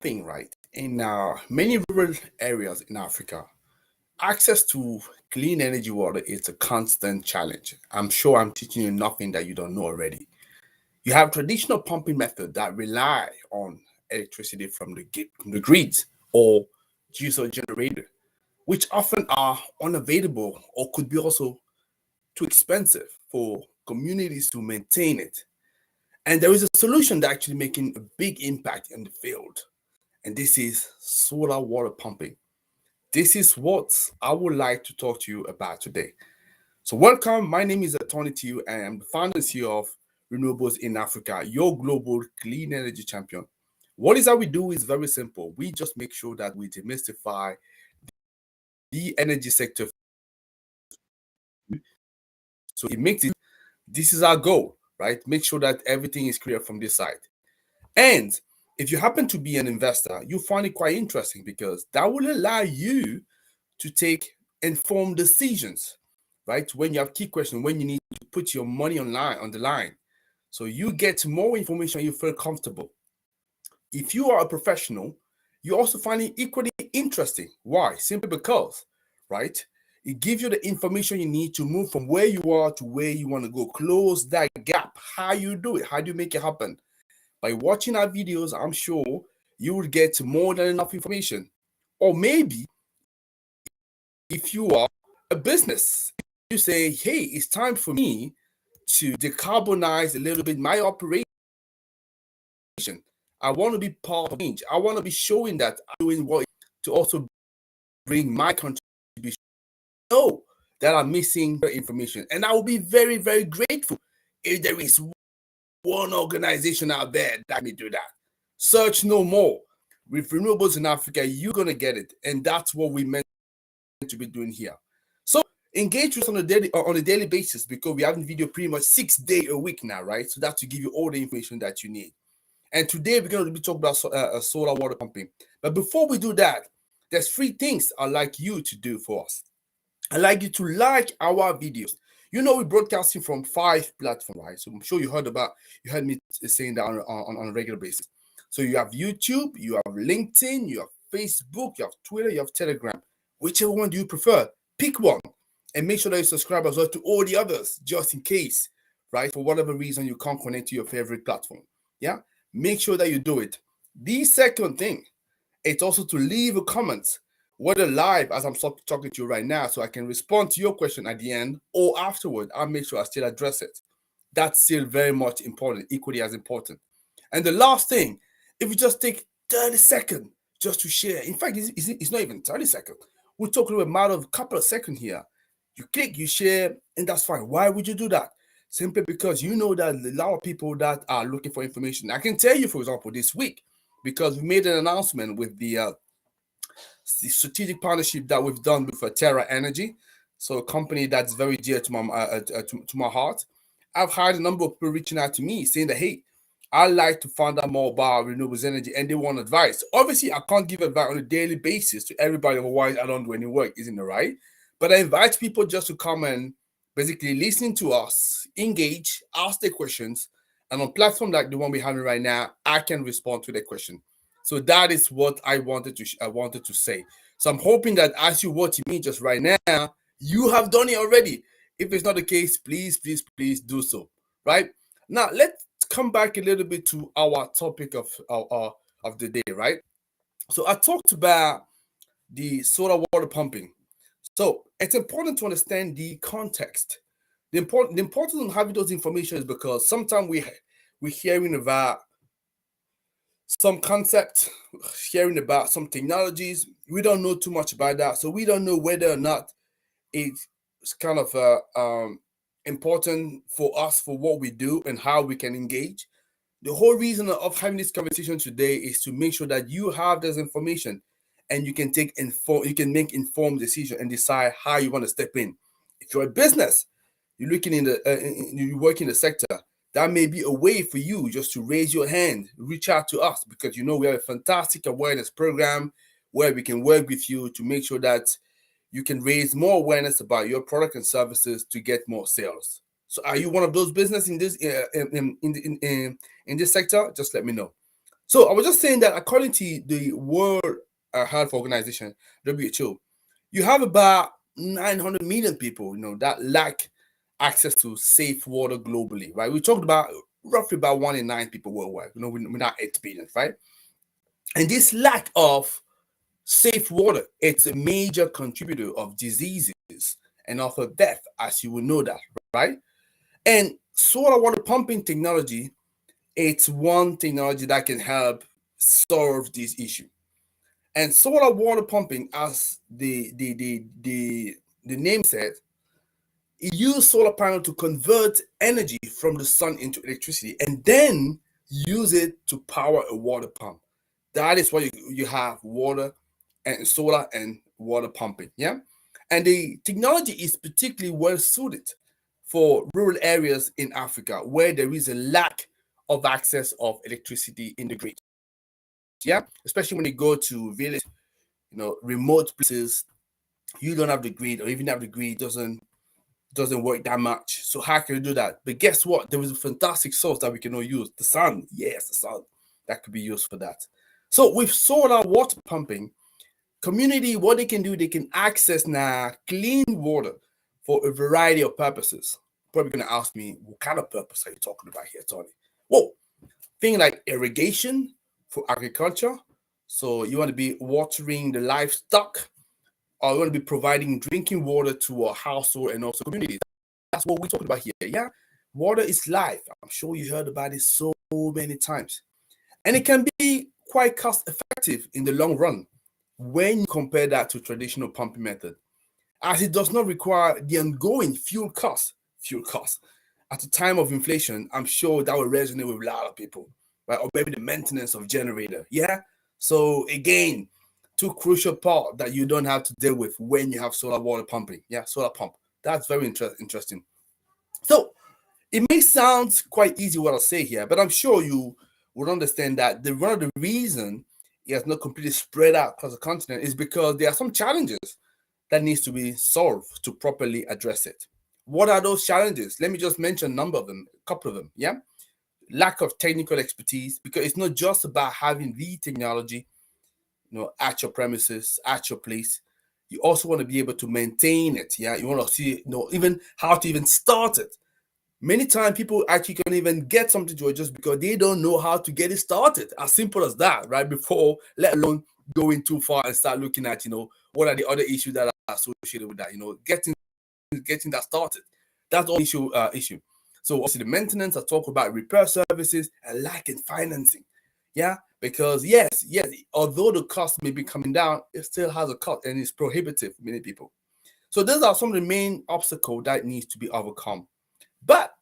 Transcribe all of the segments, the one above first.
thing, right? In many rural areas in Africa, access to clean energy water is a constant challenge. I'm sure I'm teaching you nothing that you don't know already. You have traditional pumping methods that rely on electricity from the grids or diesel generator, which often are unavailable or could be also too expensive for communities to maintain it. And there is a solution that actually making a big impact in the field, and this is solar water pumping. This is what I would like to talk to you about today. So, welcome. My name is Tony Tiu, and I'm the founder and CEO of Renewables in Africa, your global clean energy champion. What is that we do is very simple. We just make sure that we demystify the energy sector. So it makes it, this is our goal, right? Make sure that everything is clear from this side. And if you happen to be an investor, you find it quite interesting because that will allow you to take informed decisions, right? When you have key questions, when you need to put your money on the line. So you get more information, you feel comfortable. If you are a professional, you also find it equally interesting. Why? Simply because, right? It gives you the information you need to move from where you are to where you want to go. Close that gap. How you do it? How do you make it happen? By watching our videos, I'm sure you will get more than enough information. Or maybe if you are a business, you say, hey, it's time for me to decarbonize a little bit my operation. I want to be part of change. I want to be showing that I'm doing what to also bring my contribution. Know that I'm missing information. And I will be very, very grateful if there is one organization out there that may do that. Search no more. With Renewables in Africa, you're going to get it. And that's what we meant to be doing here. So engage with us on a daily basis because we have a video pretty much 6 days a week now, right? So that to give you all the information that you need. And today we're going to be talking about solar water pumping. But before we do that, there's 3 things I'd like you to do for us. I'd like you to like our videos. You know, we're broadcasting from 5 platforms, right? So I'm sure you heard me saying that on a regular basis. So you have YouTube, you have LinkedIn, you have Facebook, you have Twitter, you have Telegram. Whichever one do you prefer? Pick one and make sure that you subscribe as well to all the others, just in case, right? For whatever reason you can't connect to your favorite platform. Yeah, make sure that you do it. The second thing, it's also to leave a comment, whether live as I'm talking to you right now, so I can respond to your question at the end or afterward. I'll make sure I still address it. That's still very much important, equally as important. And the last thing, if you just take 30 seconds just to share, in fact, it's not even 30 seconds. We're talking about a matter of a couple of seconds here. You click, you share, and that's fine. Why would you do that? Simply because you know that a lot of people that are looking for information. I can tell you, for example, this week, because we made an announcement with the strategic partnership that we've done with Terra Energy, so a company that's very dear to my heart. I've had a number of people reaching out to me saying that, hey, I like to find out more about renewables energy and they want advice. Obviously, I can't give advice on a daily basis to everybody, otherwise I don't do any work, isn't it right? But I invite people just to come and basically listen to us, engage, ask their questions, and on platform like the one we're having right now, I can respond to their question. So that is what I wanted to say. So I'm hoping that as you watch me just right now, you have done it already. If it's not the case, please, please, please do so. Right now, let's come back a little bit to our topic of the day. Right. So I talked about the solar water pumping. So it's important to understand the context. The importance of having those information is because sometimes we're hearing about some concept, hearing about some technologies. We don't know too much about that, so we don't know whether or not it's kind of important for us for what we do and how we can engage. The whole reason of having this conversation today is to make sure that you have this information and you can make informed decision and decide how you want to step in. If you're a business, you're looking you work in the sector, that may be a way for you just to raise your hand, reach out to us, because you know we have a fantastic awareness program where we can work with you to make sure that you can raise more awareness about your product and services to get more sales. So, are you one of those business in this in this sector? Just let me know. So I was just saying that according to the World Health Organization, WHO, you have about 900 million people, that lack access to safe water globally, right? We talked about roughly about 1 in 9 people worldwide, we're not 8 billion, right? And this lack of safe water, it's a major contributor of diseases and also death, as you will know that, right? And solar water pumping technology, it's one technology that can help solve this issue. And solar water pumping, as the name says, it uses solar panel to convert energy from the sun into electricity and then use it to power a water pump. That is why you have water and solar and water pumping. Yeah. And the technology is particularly well suited for rural areas in Africa where there is a lack of access of electricity in the grid. Yeah. Especially when you go to village, remote places, you don't have the grid, or even have the grid doesn't work that much. So how can you do that? But guess what? There was a fantastic source that we can all use. The sun. Yes, the sun. That could be used for that. So with solar water pumping, community, what they can do, they can access now clean water for a variety of purposes. Probably going to ask me, what kind of purpose are you talking about here, Tony? Whoa, things like irrigation for agriculture. So you want to be watering the livestock, or you want to be providing drinking water to a household and also communities. That's what we're talking about here. Yeah, water is life. I'm sure you heard about it so many times, and it can be quite cost effective in the long run when you compare that to traditional pumping method, as it does not require the ongoing fuel costs. Fuel costs at the time of inflation, I'm sure that will resonate with a lot of people, right? Or maybe the maintenance of generator. Yeah. So again, two crucial part that you don't have to deal with when you have solar water pumping. Yeah, solar pump. That's very interesting. So it may sound quite easy what I'll say here, but I'm sure you would understand that one of the reason it has not completely spread out across the continent is because there are some challenges that needs to be solved to properly address it. What are those challenges? Let me just mention a number of them, a couple of them. Yeah, lack of technical expertise, because it's not just about having the technology, at your premises, at your place. You also want to be able to maintain it. Yeah, you want to see, even how to even start it. Many times people actually can't even get something to it just because they don't know how to get it started. As simple as that, right? Before, let alone going too far and start looking at, what are the other issues that are associated with that, getting that started. That's all issue. So obviously the maintenance, I talk about repair services and lack in financing. Yeah, because yes, although the cost may be coming down, it still has a cost and it's prohibitive for many people. So those are some of the main obstacles that needs to be overcome. But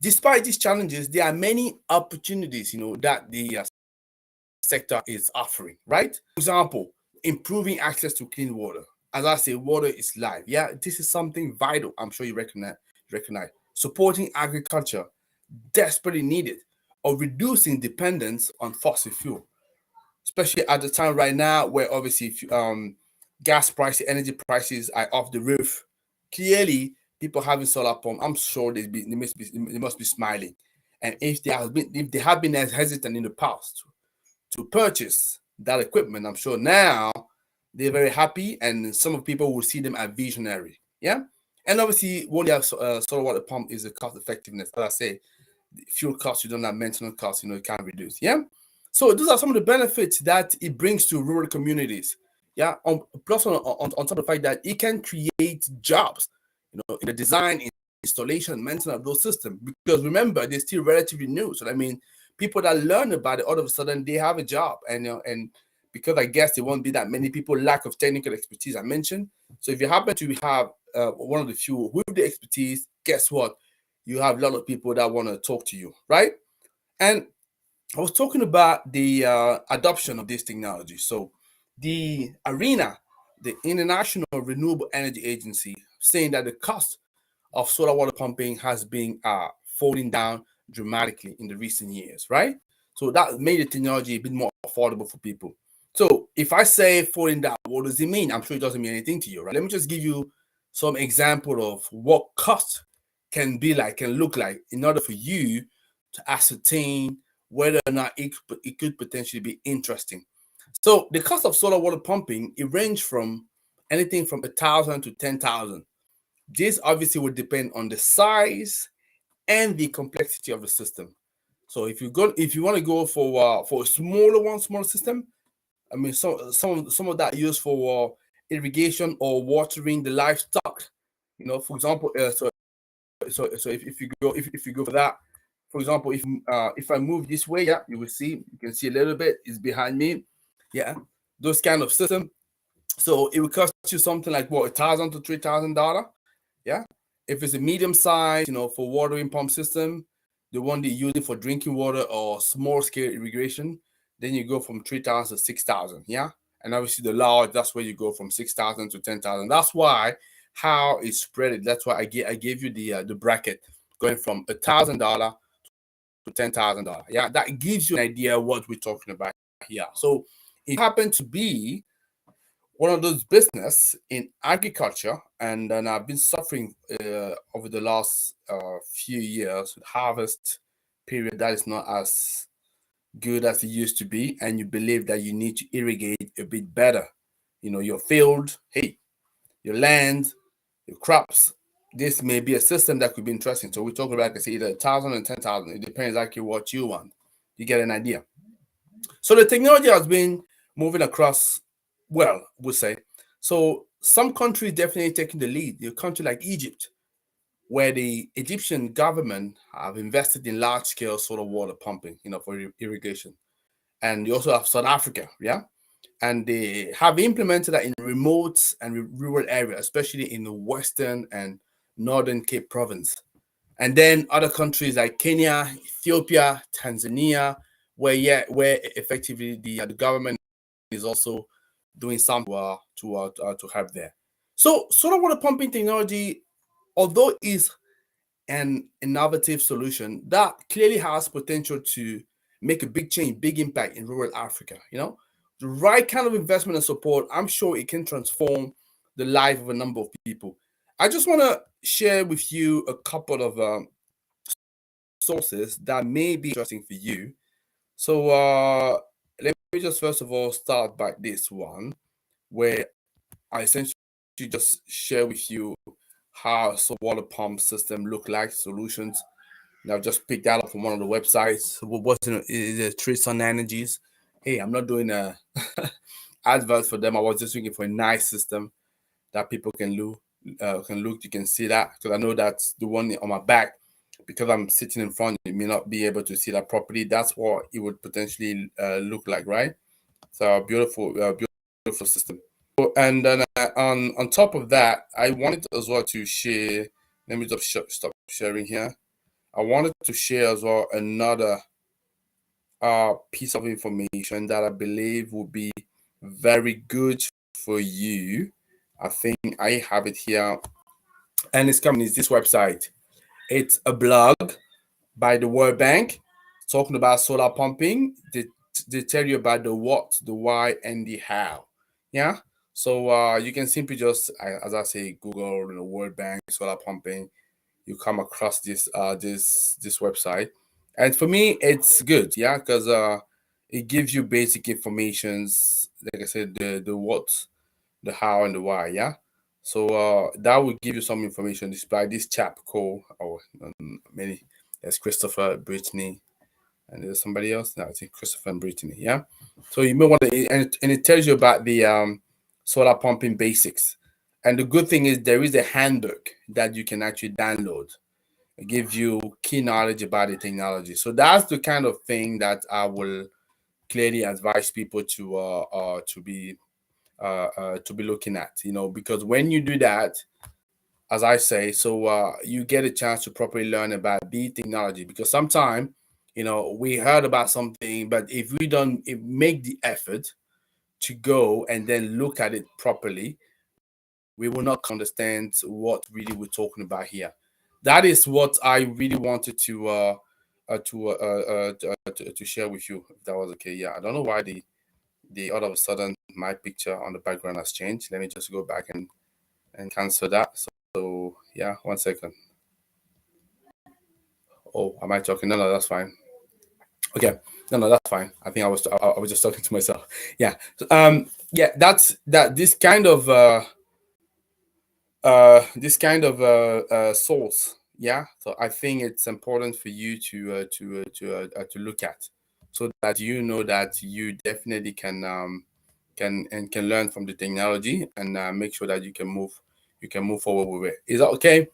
despite these challenges, there are many opportunities, that the sector is offering, right? For example, improving access to clean water. As I say, water is life. Yeah, this is something vital. I'm sure you recognize. Supporting agriculture, desperately needed, or reducing dependence on fossil fuel, especially at the time right now where obviously gas prices, energy prices are off the roof. Clearly, people having solar pump, I'm sure they must be smiling. And if they have been as hesitant in the past to purchase that equipment, I'm sure now they're very happy, and some of people will see them as visionary. Yeah, and obviously, what you have solar water pump is the cost effectiveness. As I say, fuel costs, you don't have maintenance costs, it can reduce. Yeah. So those are some of the benefits that it brings to rural communities. Yeah. Plus on top of the fact that it can create jobs, in the design, installation, maintenance of those systems. Because remember, they're still relatively new. So I mean, people that learn about it, all of a sudden they have a job, and because I guess there won't be that many people lack of technical expertise I mentioned. So if you happen to have one of the few with the expertise, guess what? You have a lot of people that want to talk to you, right? And I was talking about the adoption of this technology. So the arena, the International Renewable Energy Agency, saying that the cost of solar water pumping has been falling down dramatically in the recent years, right? So that made the technology a bit more affordable for people. So if I say falling down, what does it mean? I'm sure it doesn't mean anything to you, right? Let me just give you some example of what cost can look like in order for you to ascertain whether or not it could potentially be interesting. So the cost of solar water pumping, it ranges from anything from 1,000 to 10,000. This obviously would depend on the size and the complexity of the system. So if you want to go for a smaller system, I mean, some of that used for irrigation or watering the livestock. For example, so if you go for that, for example, if I move this way, yeah, you can see a little bit is behind me, yeah, those kind of system. So it would cost you something like what, $1,000 to $3,000, yeah. If it's a medium size, for watering pump system, the one they use it for drinking water or small scale irrigation, then you go from 3,000 to 6,000, yeah. And obviously the large, that's where you go from 6,000 to 10,000. That's why how it's spread. That's why I gave you the bracket going from $1,000 to $10,000. Yeah, that gives you an idea of what we're talking about here. So it happened to be one of those business in agriculture, and then I've been suffering over the last few years with harvest period that is not as good as it used to be, and you believe that you need to irrigate a bit better, your field, hey, your land, your crops. This may be a system that could be interesting. So we're talking about, like I say, either 1,000 and 10,000. It depends exactly what you want. You get an idea. So the technology has been moving across, well, we'll say. So some countries definitely taking the lead. A country like Egypt, where the Egyptian government have invested in large-scale solar water pumping, for irrigation. And you also have South Africa, yeah? And they have implemented that in remote and rural areas, especially in the Western and Northern Cape Province. And then other countries like Kenya, Ethiopia, Tanzania, where effectively the government is also doing something to help there. So solar water pumping technology, although is an innovative solution that clearly has potential to make a big change, big impact in rural Africa, the right kind of investment and support, I'm sure it can transform the life of a number of people. I just want to share with you a couple of sources that may be interesting for you. So let me just first of all start by this one, where I essentially just share with you how a water pump system look like solutions. And I've just picked that up from one of the websites. What's is it Tristan Energies? Hey, I'm not doing a advert for them. I was just looking for a nice system that people can look. You can see that because I know that's the one on my back. Because I'm sitting in front, you may not be able to see that properly. That's what it would potentially look like, right? So beautiful system. And then on top of that, I wanted as well to share. Let me just stop sharing here. I wanted to share as well another piece of information that I believe would be very good for you. I think I have it here, and it's coming. Is this website? It's a blog by the World Bank talking about solar pumping. They tell you about the what, the why, and the how. Yeah. So you can simply just, as I say, Google World Bank solar pumping. You come across this website, and for me, it's good. Yeah, because it gives you basic informations. Like I said, the what, the how, and the why. Yeah. So that will give you some information. This by this chap called many. There's Christopher, Brittany, and there's somebody else. No, I think Christopher and Brittany. Yeah. So you may want to, and it tells you about the solar pumping basics. And the good thing is there is a handbook that you can actually download. It gives you key knowledge about the technology. So that's the kind of thing that I will clearly advise people to be looking at. Because when you do that, as I say, so you get a chance to properly learn about the technology. Because sometimes, we heard about something, but if we don't make the effort to go and then look at it properly, we will not understand what really we're talking about here. That is what I really wanted to share with you. If that was okay, yeah. I don't know why the all of a sudden my picture on the background has changed. Let me just go back and cancel that. So yeah, 1 second. Oh, am I talking? No, that's fine. Okay, no, that's fine. I think I was just talking to myself. Yeah, so, yeah, that's that. This kind of source. Yeah, so I think it's important for you to look at, so that you know that you definitely can learn from the technology, and make sure that you can move forward with it. Is that okay?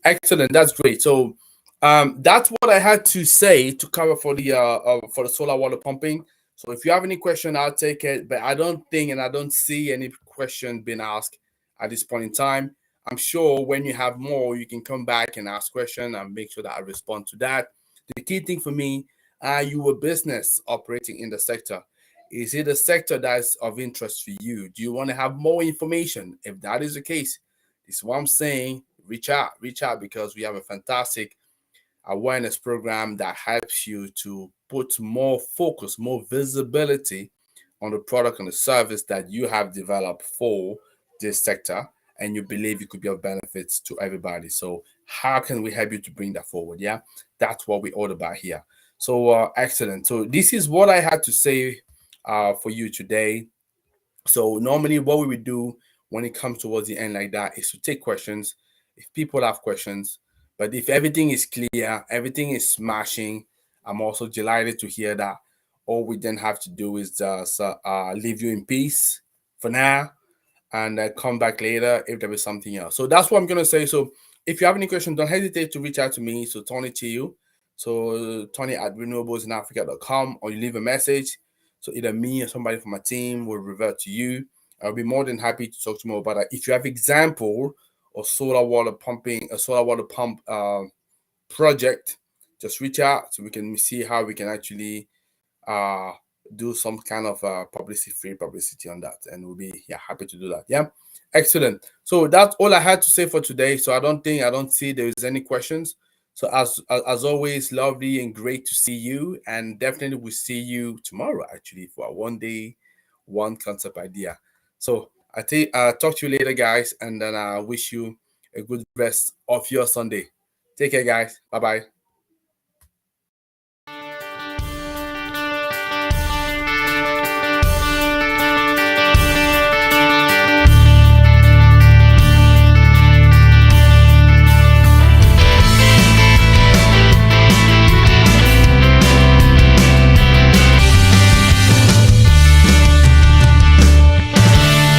Excellent. That's great. So that's what I had to say to cover for the solar water pumping. So if you have any question, I'll take it. But I don't think and I don't see any question being asked at this point in time. I'm sure when you have more, you can come back and ask question and make sure that I respond to that. The key thing for me, are you a business operating in the sector? Is it a sector that's of interest for you? Do you want to have more information? If that is the case, this is what I'm saying. Reach out because we have a fantastic awareness program that helps you to put more focus, more visibility on the product and the service that you have developed for this sector, and you believe it could be of benefits to everybody. So how can we help you to bring that forward? Yeah, that's what we all about here. So excellent. So this is what I had to say for you today. So normally what we would do when it comes towards the end like that is to take questions if people have questions. But if everything is clear, everything is smashing, I'm also delighted to hear that. All we then have to do is just leave you in peace for now, and come back later if there is something else. So that's what I'm gonna say. So if you have any questions, don't hesitate to reach out to me. So Tony to you. So Tony at renewables.in-africa.com, or you leave a message. So either me or somebody from my team will revert to you. I'll be more than happy to talk to you more about that. If you have example of solar water pumping, a solar water pump project, just reach out so we can see how we can actually uh do some kind of free publicity on that, and we'll be happy to do that. Yeah, excellent. So that's all I had to say for today. So I don't see there is any questions. So as always, lovely and great to see you, and definitely we'll see you tomorrow actually for a one day one concept idea. So I think talk to you later, guys, and then I wish you a good rest of your Sunday. Take care, guys. Bye bye.